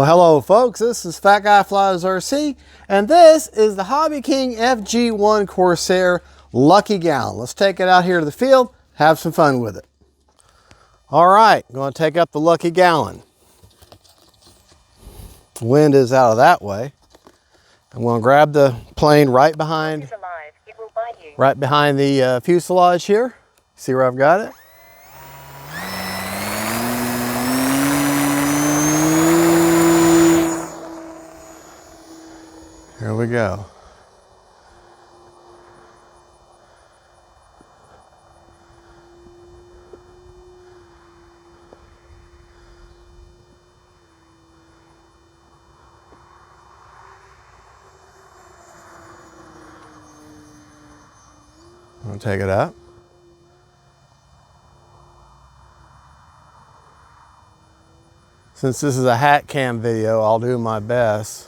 Well, hello folks, this is Fat Guy Flies RC, and this is the Hobby King FG1 Corsair Lucky Gallon. Let's take it out here to the field, have some fun with it. All right, I'm going to take up the Lucky Gallon. Wind is out of that way. I'm going to grab the plane right behind the fuselage here. See where I've got it? Here we go. I'm going to take it up. Since this is a hat cam video, I'll do my best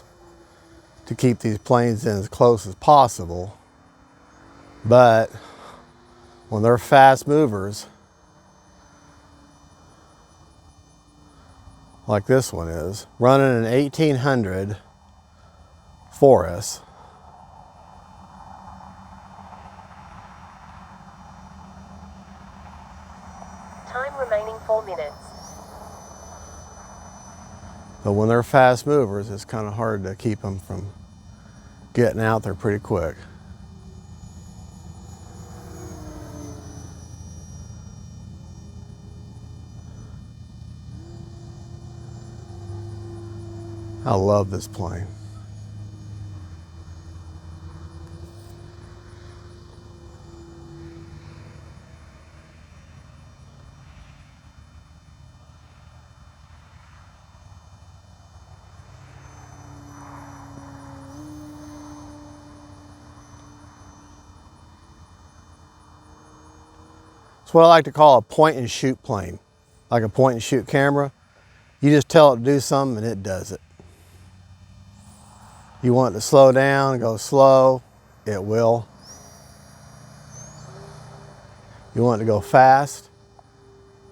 to keep these planes in as close as possible. But when they're fast movers, like this one is, running an 1800 for us, time remaining 4 minutes. but when they're fast movers, it's kind of hard to keep them from getting out there pretty quick. I love this plane. It's what I like to call a point and shoot plane. Like a point and shoot camera. You just tell it to do something and it does it. You want it to slow down, go slow, it will. You want it to go fast,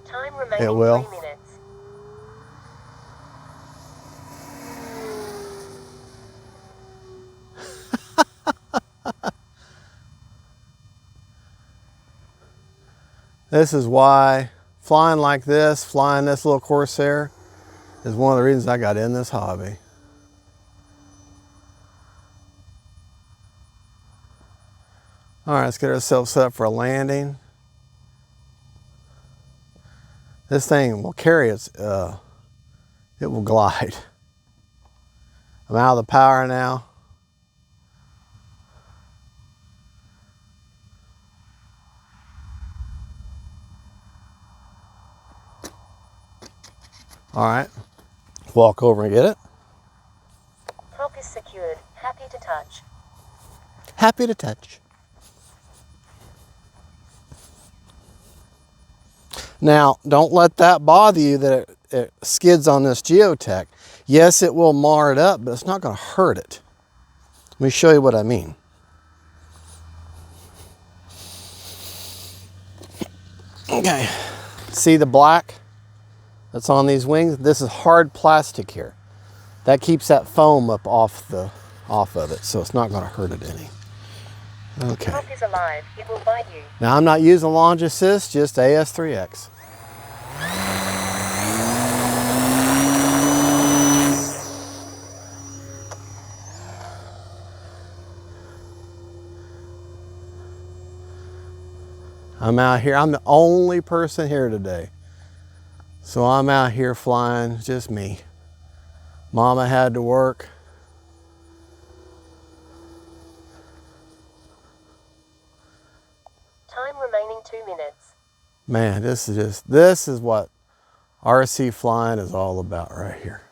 time remaining it will. 3 minutes. This is why flying like this, flying this little Corsair, is one of the reasons I got in this hobby. All right, let's get ourselves set up for a landing. This thing will carry its, it will glide. I'm out of the power now. All right, walk over and get it. Prop is secured. Happy to touch. Happy to touch. Now, don't let that bother you that it skids on this Geotech. Yes, it will mar it up, but it's not going to hurt it. Let me show you what I mean. Okay, see the black that's on these wings? This is hard plastic here. That keeps that foam up off of it, so it's not going to hurt it any. Okay. Prop is alive. It will bite you. Now I'm not using launch assist, just AS3X. I'm out here, I'm the only person here today. So I'm out here flying, just me. Mama had to work. Time remaining 2 minutes. Man, this is what RC flying is all about right here.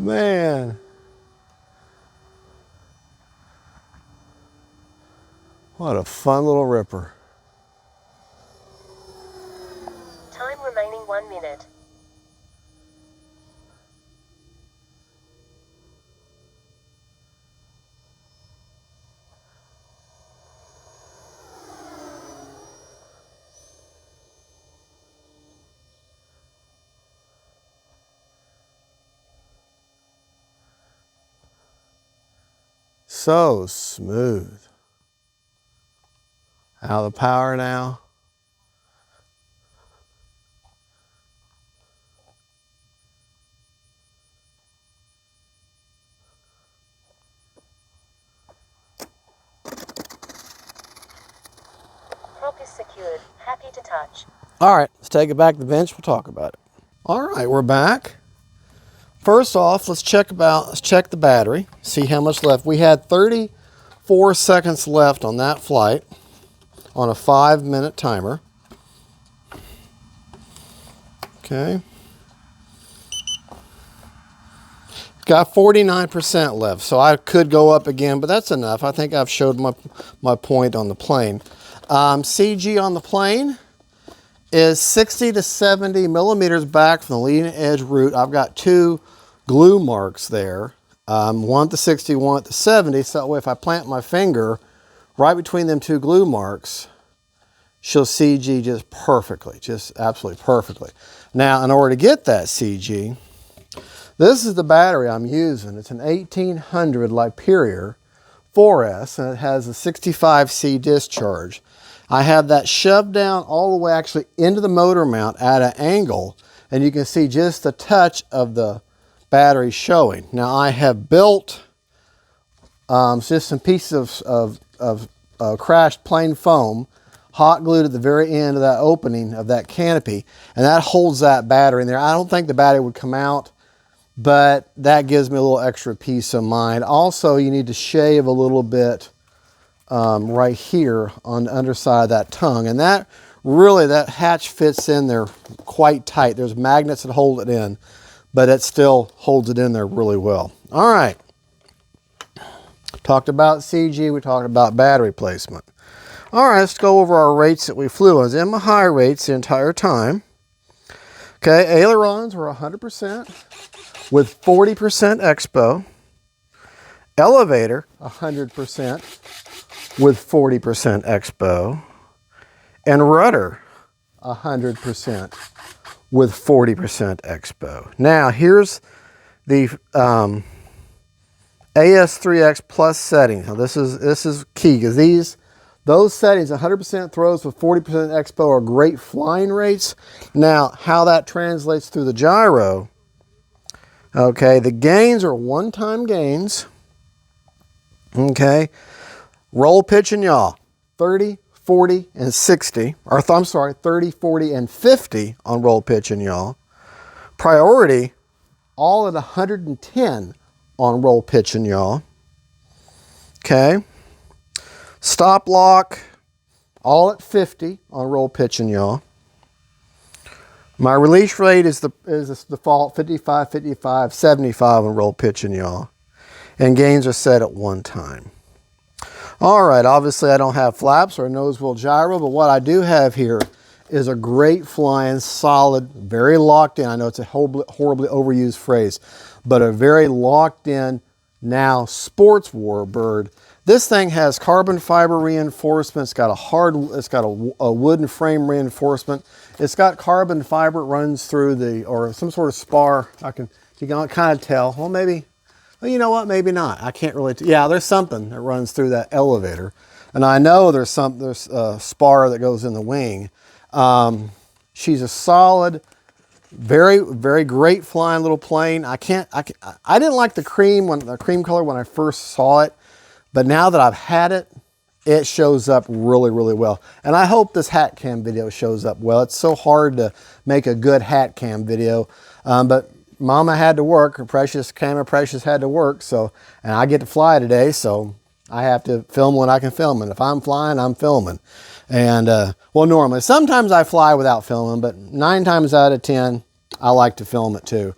Man. What a fun little ripper. Time remaining 1 minute. So smooth. Out of the power now. Prop is secured. Happy to touch. All right, let's take it back to the bench. We'll talk about it. All right, we're back. First off, let's check the battery, see how much left. We had 34 seconds left on that flight on a 5-minute timer. Okay. Got 49% left, so I could go up again, but that's enough. I think I've showed my point on the plane. CG on the plane is 60 to 70 millimeters back from the leading edge root. I've got 2 glue marks there, one at the 60, one at the 70, so that way if I plant my finger right between them 2 glue marks, she'll CG just perfectly, just absolutely perfectly. Now, in order to get that CG, this is the battery I'm using. It's an 1800 Liperior 4S, and it has a 65C discharge. I have that shoved down all the way actually into the motor mount at an angle, and you can see just the touch of the battery showing. Now I have built just some pieces of crashed plain foam, hot glued at the very end of that opening of that canopy, and that holds that battery in there. I don't think the battery would come out, but that gives me a little extra peace of mind. Also, you need to shave a little bit right here on the underside of that tongue, and that hatch fits in there quite tight. There's magnets that hold it in, but it still holds it in there really well. All right, talked about CG, we talked about battery placement. All right, let's go over our rates that we flew. I was in my high rates the entire time. Okay, ailerons were 100% with 40% expo. Elevator, 100% with 40% expo. And rudder, 100% with 40% expo. Now, here's the AS3X Plus settings. Now, this is key, because those settings, 100% throws with 40% expo, are great flying rates. Now, how that translates through the gyro, okay, the gains are one-time gains, okay, roll, pitch, and yaw, 30, 40, and 60, or I'm sorry, 30, 40, and 50 on roll, pitch, and yaw. Priority, all at 110 on roll, pitch, and yaw, okay. Stop lock, all at 50 on roll, pitch, and yaw. My release rate is the default 55, 55, 75 on roll, pitch, and yaw. And gains are set at one time. All right, obviously I don't have flaps or a nose wheel gyro, but what I do have here is a great flying, solid, very locked in. I know it's a horribly overused phrase, but a very locked in, now sports warbird. This thing has carbon fiber reinforcement. It's got a wooden frame reinforcement. It's got carbon fiber, runs through or some sort of spar. You can kind of tell. Well, maybe, well, you know what? Maybe not. I can't really, yeah, there's something that runs through that elevator. And I know there's a spar that goes in the wing. She's a solid, very, very great flying little plane. I didn't like the cream color when I first saw it. But now that I've had it, it shows up really, really well. And I hope this hat cam video shows up well. It's so hard to make a good hat cam video. But Mama had to work, her precious camera precious had to work. And I get to fly today, so I have to film when I can film. And if I'm flying, I'm filming. And well, normally, sometimes I fly without filming, but 9 times out of 10, I like to film it too.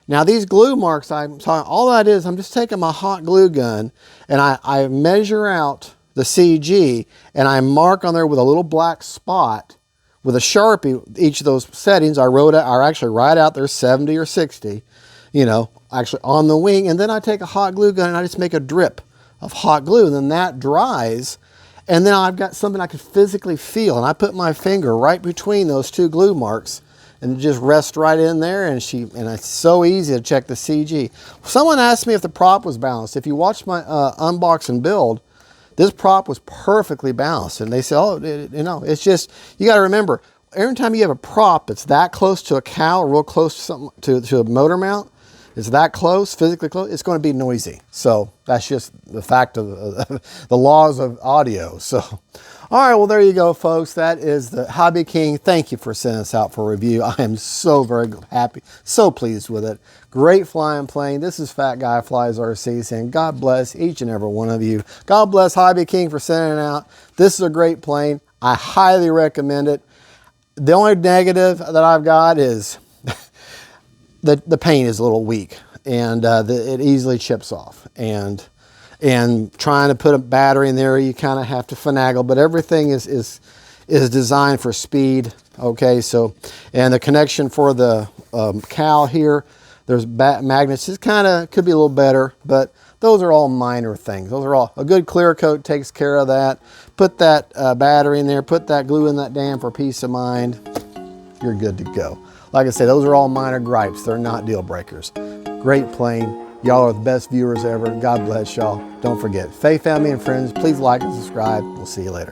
Now these glue marks I'm talking, all that is, I'm just taking my hot glue gun and I measure out the CG and I mark on there with a little black spot with a Sharpie. Each of those settings I wrote out, or actually write out there 70 or 60, you know, actually on the wing. And then I take a hot glue gun and I just make a drip of hot glue, and then that dries. And then I've got something I can physically feel, and I put my finger right between those two glue marks and just rest right in there, and it's so easy to check the CG. Someone asked me if the prop was balanced. If you watch my unbox and build, this prop was perfectly balanced. And they say, oh, you know, it's just, you got to remember, every time you have a prop that's that close to a cow, or real close to something, to a motor mount, it's that close, physically close, it's going to be noisy. So that's just the fact of the laws of audio. So, all right, well, there you go, folks. That is the Hobby King. Thank you for sending us out for review. I am so very happy, so pleased with it. Great flying plane. This is Fat Guy Flies RC saying God bless each and every one of you. God bless Hobby King for sending it out. This is a great plane. I highly recommend it. The only negative that I've got is the paint is a little weak, and it easily chips off. And trying to put a battery in there, you kind of have to finagle, but everything is designed for speed. Okay, so, and the connection for the cowl here, there's magnets. It kind of could be a little better, but those are all minor things. Those are all, a good clear coat takes care of that. Put that battery in there, put that glue in that dam for peace of mind. You're good to go. Like I said, those are all minor gripes. They're not deal breakers. Great plane. Y'all are the best viewers ever. God bless y'all. Don't forget, Faith, family, and friends, please like and subscribe. We'll see you later.